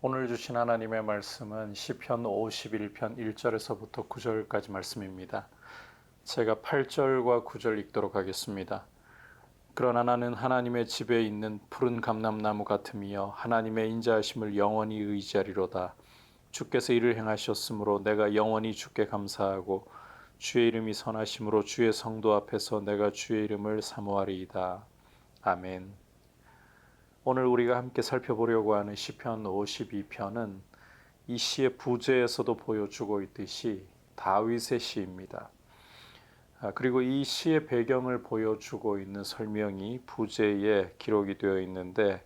오늘 주신 하나님의 말씀은 시편 51편 1절에서부터 9절까지 말씀입니다. 제가 8절과 9절 읽도록 하겠습니다. 그러나 나는 하나님의 집에 있는 푸른 감람나무 같으며 하나님의 인자하심을 영원히 의지하리로다. 주께서 이를 행하셨으므로 내가 영원히 주께 감사하고 주의 이름이 선하심으로 주의 성도 앞에서 내가 주의 이름을 사모하리이다. 아멘. 오늘 우리가 함께 살펴보려고 하는 시편 52편은 이 시의 부제에서도 보여주고 있듯이 다윗의 시입니다. 그리고 이 시의 배경을 보여주고 있는 설명이 부제에 기록이 되어 있는데,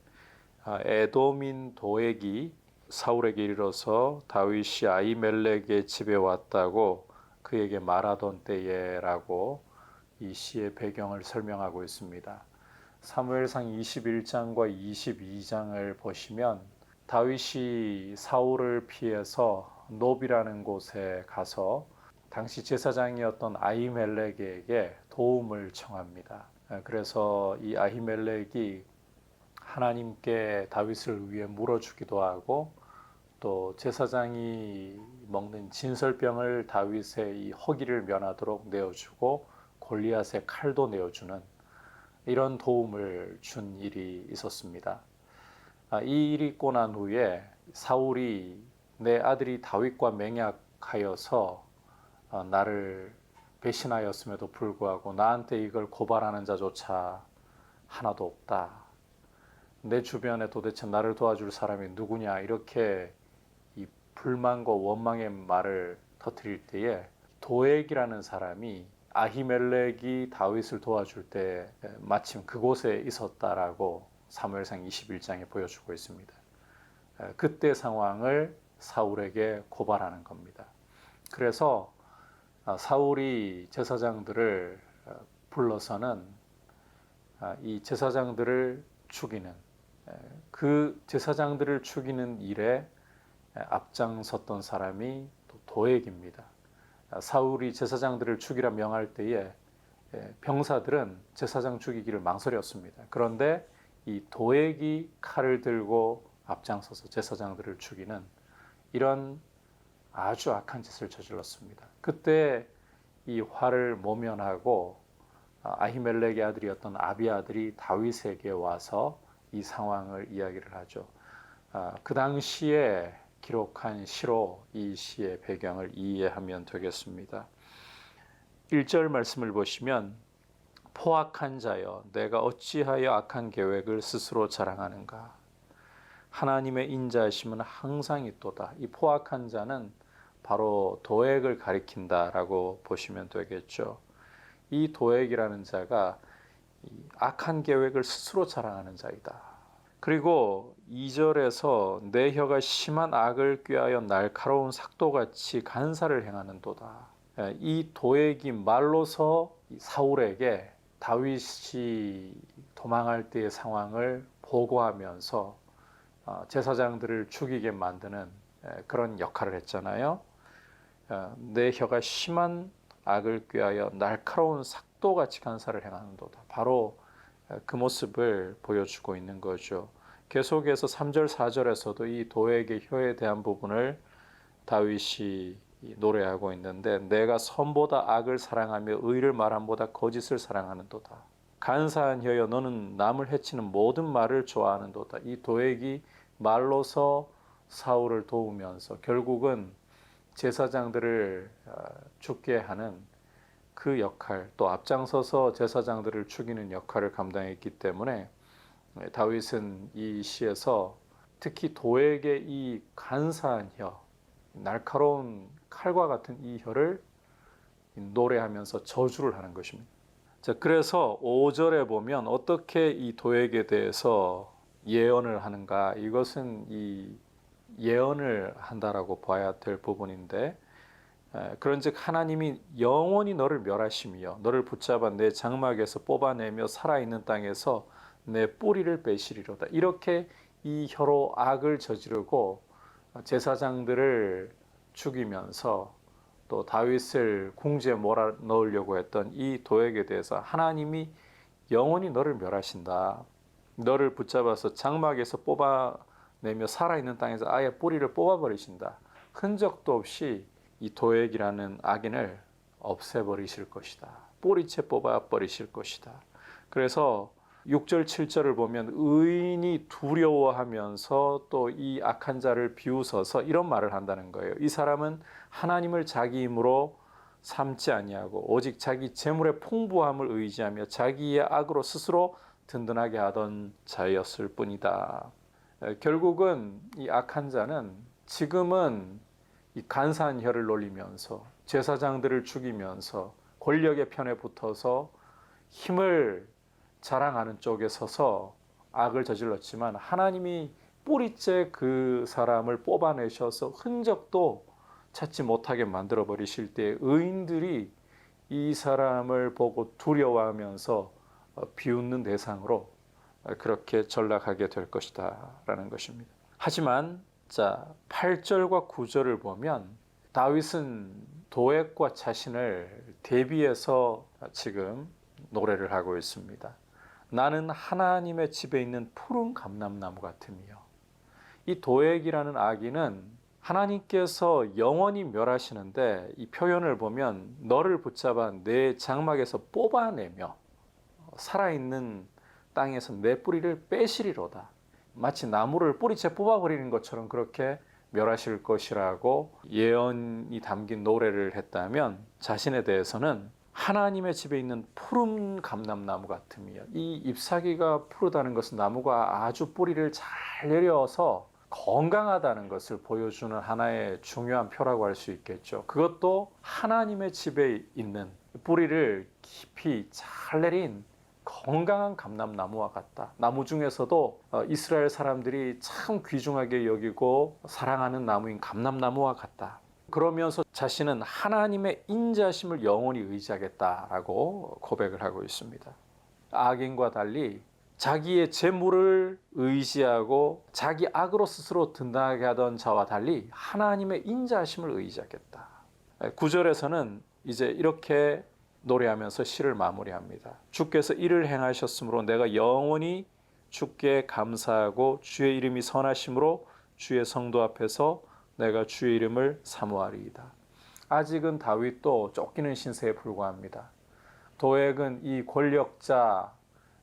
에돔인 도액이 사울에게 이르러서 다윗이 아히멜렉의 집에 왔다고 그에게 말하던 때에라고 이 시의 배경을 설명하고 있습니다. 사무엘상 21장과 22장을 보시면 다윗이 사울을 피해서 노비라는 곳에 가서 당시 제사장이었던 아히멜렉에게 도움을 청합니다. 그래서 이 아히멜렉이 하나님께 다윗을 위해 물어주기도 하고, 또 제사장이 먹는 진설병을 다윗의 이 허기를 면하도록 내어주고 골리앗의 칼도 내어주는 이런 도움을 준 일이 있었습니다. 이 일이 있고 난 후에 사울이 내 아들이 다윗과 맹약하여서 나를 배신하였음에도 불구하고 나한테 이걸 고발하는 자조차 하나도 없다. 내 주변에 도대체 나를 도와줄 사람이 누구냐, 이렇게 이 불만과 원망의 말을 터뜨릴 때에 도액이라는 사람이 아히멜렉이 다윗을 도와줄 때 마침 그곳에 있었다라고 사무엘상 21장에 보여주고 있습니다. 그때 상황을 사울에게 고발하는 겁니다. 그래서 사울이 제사장들을 불러서는 이 제사장들을 죽이는, 그 제사장들을 죽이는 일에 앞장섰던 사람이 또 도액입니다. 사울이 제사장들을 죽이라 명할 때에 병사들은 제사장 죽이기를 망설였습니다. 그런데 이 도액이 칼을 들고 앞장서서 제사장들을 죽이는 이런 아주 악한 짓을 저질렀습니다. 그때 이 화를 모면하고 아히멜렉의 아들이었던 아비아들이 다윗에게 와서 이 상황을 이야기를 하죠. 그 당시에 기록한 시로 이 시의 배경을 이해하면 되겠습니다. 1절 말씀을 보시면 포악한 자여 내가 어찌하여 악한 계획을 스스로 자랑하는가. 하나님의 인자하심은 항상 있도다. 이 포악한 자는 바로 도액을 가리킨다라고 보시면 되겠죠. 이 도액이라는 자가 악한 계획을 스스로 자랑하는 자이다. 그리고 2절에서 내 혀가 심한 악을 꾀하여 날카로운 삭도같이 간사를 행하는도다. 이 도액이 말로서 사울에게 다윗이 도망할 때의 상황을 보고하면서 제사장들을 죽이게 만드는 그런 역할을 했잖아요. 내 혀가 심한 악을 꾀하여 날카로운 삭도같이 간사를 행하는도다. 바로 그 모습을 보여주고 있는 거죠. 계속해서 3절 4절에서도 이 도액의 혀에 대한 부분을 다윗이 노래하고 있는데, 내가 선보다 악을 사랑하며 의를 말함보다 거짓을 사랑하는도다. 간사한 혀여 너는 남을 해치는 모든 말을 좋아하는도다. 이 도액이 말로서 사울을 도우면서 결국은 제사장들을 죽게 하는 그 역할, 또 앞장서서 제사장들을 죽이는 역할을 감당했기 때문에 다윗은 이 시에서 특히 도액의 이 간사한 혀, 날카로운 칼과 같은 이 혀를 노래하면서 저주를 하는 것입니다. 자, 그래서 5절에 보면 어떻게 이 도액에 대해서 예언을 하는가, 이것은 이 예언을 한다라고 봐야 될 부분인데, 그런즉 하나님이 영원히 너를 멸하시며 너를 붙잡아 내 장막에서 뽑아내며 살아있는 땅에서 내 뿌리를 빼시리로다. 이렇게 이 혀로 악을 저지르고 제사장들을 죽이면서 또 다윗을 궁지에 몰아넣으려고 했던 이 도액에 대해서 하나님이 영원히 너를 멸하신다. 너를 붙잡아서 장막에서 뽑아내며 내며 살아있는 땅에서 아예 뿌리를 뽑아버리신다. 흔적도 없이 이 도액이라는 악인을 없애버리실 것이다. 뿌리채 뽑아버리실 것이다. 그래서 6절 7절을 보면 의인이 두려워하면서 또 이 악한 자를 비웃어서 이런 말을 한다는 거예요. 이 사람은 하나님을 자기 힘으로 삼지 아니하고 오직 자기 재물의 풍부함을 의지하며 자기의 악으로 스스로 든든하게 하던 자였을 뿐이다. 결국은 이 악한 자는 지금은 이 간사한 혀를 놀리면서 제사장들을 죽이면서 권력의 편에 붙어서 힘을 자랑하는 쪽에 서서 악을 저질렀지만 하나님이 뿌리째 그 사람을 뽑아내셔서 흔적도 찾지 못하게 만들어 버리실 때 의인들이 이 사람을 보고 두려워하면서 비웃는 대상으로 그렇게 전락하게 될 것이다 라는 것입니다. 하지만 8절과 9절을 보면 다윗은 도액과 자신을 대비해서 지금 노래를 하고 있습니다. 나는 하나님의 집에 있는 푸른 감람나무 같으며, 이 도액이라는 악인은 하나님께서 영원히 멸하시는데 이 표현을 보면 너를 붙잡아 내 장막에서 뽑아내며 살아있는 땅에서 내 뿌리를 빼시리로다. 마치 나무를 뿌리채 뽑아버리는 것처럼 그렇게 멸하실 것이라고 예언이 담긴 노래를 했다면, 자신에 대해서는 하나님의 집에 있는 푸른 감람나무 같으며, 이 잎사귀가 푸르다는 것은 나무가 아주 뿌리를 잘 내려서 건강하다는 것을 보여주는 하나의 중요한 표라고 할 수 있겠죠. 그것도 하나님의 집에 있는 뿌리를 깊이 잘 내린 건강한 감람나무와 같다. 나무 중에서도 이스라엘 사람들이 참 귀중하게 여기고 사랑하는 나무인 감람나무와 같다. 그러면서 자신은 하나님의 인자심을 영원히 의지하겠다라고 고백을 하고 있습니다. 악인과 달리 자기의 재물을 의지하고 자기 악으로 스스로 든든하게 하던 자와 달리 하나님의 인자심을 의지하겠다. 9절에서는 이제 이렇게 노래하면서 시를 마무리합니다. 주께서 이를 행하셨으므로 내가 영원히 주께 감사하고 주의 이름이 선하심으로 주의 성도 앞에서 내가 주의 이름을 사모하리이다. 아직은 다윗도 쫓기는 신세에 불과합니다. 도액은 이 권력자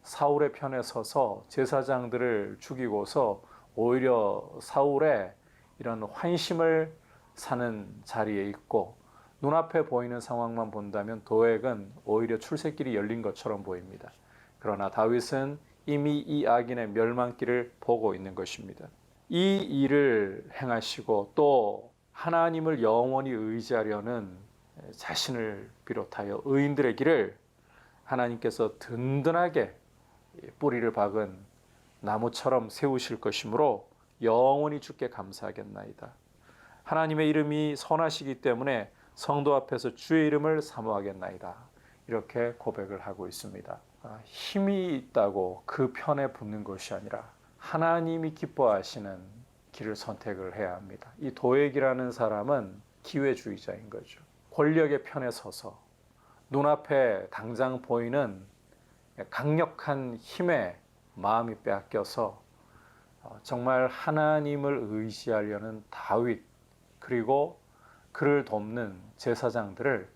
사울의 편에 서서 제사장들을 죽이고서 오히려 사울의 이런 환심을 사는 자리에 있고, 눈앞에 보이는 상황만 본다면 도액은 오히려 출세길이 열린 것처럼 보입니다. 그러나 다윗은 이미 이 악인의 멸망길을 보고 있는 것입니다. 이 일을 행하시고 또 하나님을 영원히 의지하려는 자신을 비롯하여 의인들의 길을 하나님께서 든든하게 뿌리를 박은 나무처럼 세우실 것이므로 영원히 주께 감사하겠나이다. 하나님의 이름이 선하시기 때문에 성도 앞에서 주의 이름을 사모하겠나이다. 이렇게 고백을 하고 있습니다. 힘이 있다고 그 편에 붙는 것이 아니라 하나님이 기뻐하시는 길을 선택을 해야 합니다. 이 도액이라는 사람은 기회주의자인 거죠. 권력의 편에 서서 눈앞에 당장 보이는 강력한 힘에 마음이 빼앗겨서 정말 하나님을 의지하려는 다윗, 그리고 그를 돕는 제사장들을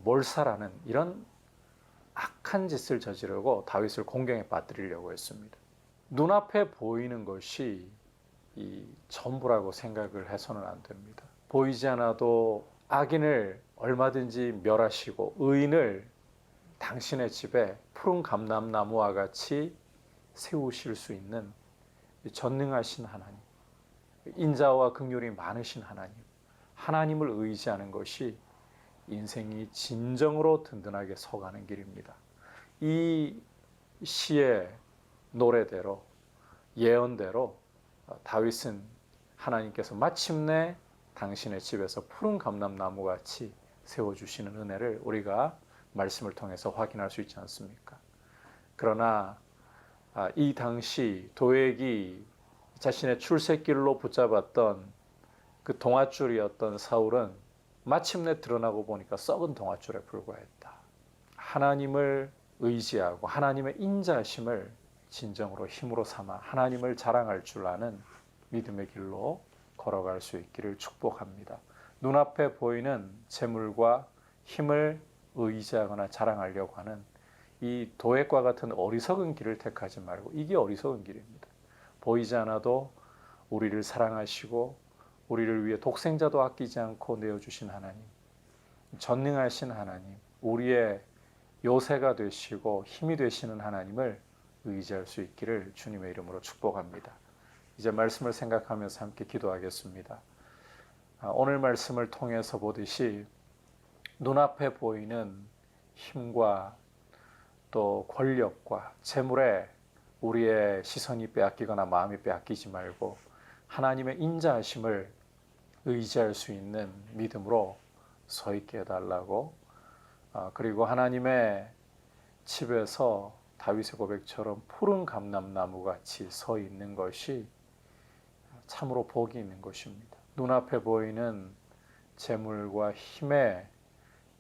몰살하는 이런 악한 짓을 저지르고 다윗을 공경에 빠뜨리려고 했습니다. 눈앞에 보이는 것이 이 전부라고 생각을 해서는 안 됩니다. 보이지 않아도 악인을 얼마든지 멸하시고 의인을 당신의 집에 푸른 감람나무와 같이 세우실 수 있는 전능하신 하나님, 인자와 긍휼이 많으신 하나님, 하나님을 의지하는 것이 인생이 진정으로 든든하게 서가는 길입니다. 이 시의 노래대로, 예언대로 다윗은 하나님께서 마침내 당신의 집에서 푸른 감람나무 같이 세워주시는 은혜를 우리가 말씀을 통해서 확인할 수 있지 않습니까? 그러나 이 당시 도액이 자신의 출세길로 붙잡았던 그 동아줄이었던 사울은 마침내 드러나고 보니까 썩은 동아줄에 불과했다. 하나님을 의지하고 하나님의 인자심을 진정으로 힘으로 삼아 하나님을 자랑할 줄 아는 믿음의 길로 걸어갈 수 있기를 축복합니다. 눈앞에 보이는 재물과 힘을 의지하거나 자랑하려고 하는 이 도액과 같은 어리석은 길을 택하지 말고, 이게 어리석은 길입니다. 보이지 않아도 우리를 사랑하시고 우리를 위해 독생자도 아끼지 않고 내어주신 하나님, 전능하신 하나님, 우리의 요새가 되시고 힘이 되시는 하나님을 의지할 수 있기를 주님의 이름으로 축복합니다. 이제 말씀을 생각하면서 함께 기도하겠습니다. 오늘 말씀을 통해서 보듯이 눈앞에 보이는 힘과 또 권력과 재물에 우리의 시선이 빼앗기거나 마음이 빼앗기지 말고 하나님의 인자하심을 의지할 수 있는 믿음으로 서 있게 해달라고, 그리고 하나님의 집에서 다윗의 고백처럼 푸른 감람나무 같이 서 있는 것이 참으로 복이 있는 것입니다. 눈앞에 보이는 재물과 힘에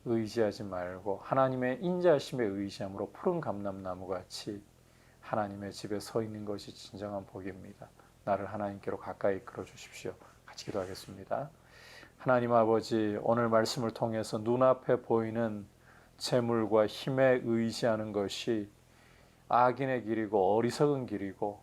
의지하지 말고 하나님의 인자하심에 의지함으로 푸른 감람나무 같이 하나님의 집에 서 있는 것이 진정한 복입니다. 나를 하나님께로 가까이 이끌어 주십시오. 같이 기도하겠습니다. 하나님 아버지, 오늘 말씀을 통해서 눈앞에 보이는 재물과 힘에 의지하는 것이 악인의 길이고 어리석은 길이고,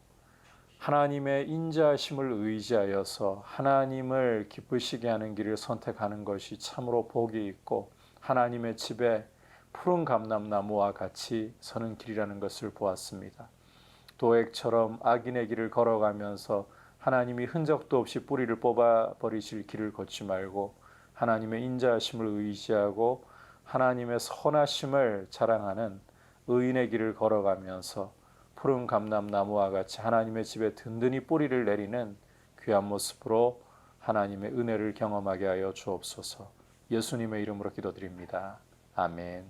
하나님의 인자하심을 의지하여서 하나님을 기쁘시게 하는 길을 선택하는 것이 참으로 복이 있고 하나님의 집에 푸른 감람나무와 같이 서는 길이라는 것을 보았습니다. 도액처럼 악인의 길을 걸어가면서 하나님이 흔적도 없이 뿌리를 뽑아버리실 길을 걷지 말고 하나님의 인자하심을 의지하고 하나님의 선하심을 자랑하는 의인의 길을 걸어가면서 푸른 감람나무와 같이 하나님의 집에 든든히 뿌리를 내리는 귀한 모습으로 하나님의 은혜를 경험하게 하여 주옵소서. 예수님의 이름으로 기도드립니다. 아멘.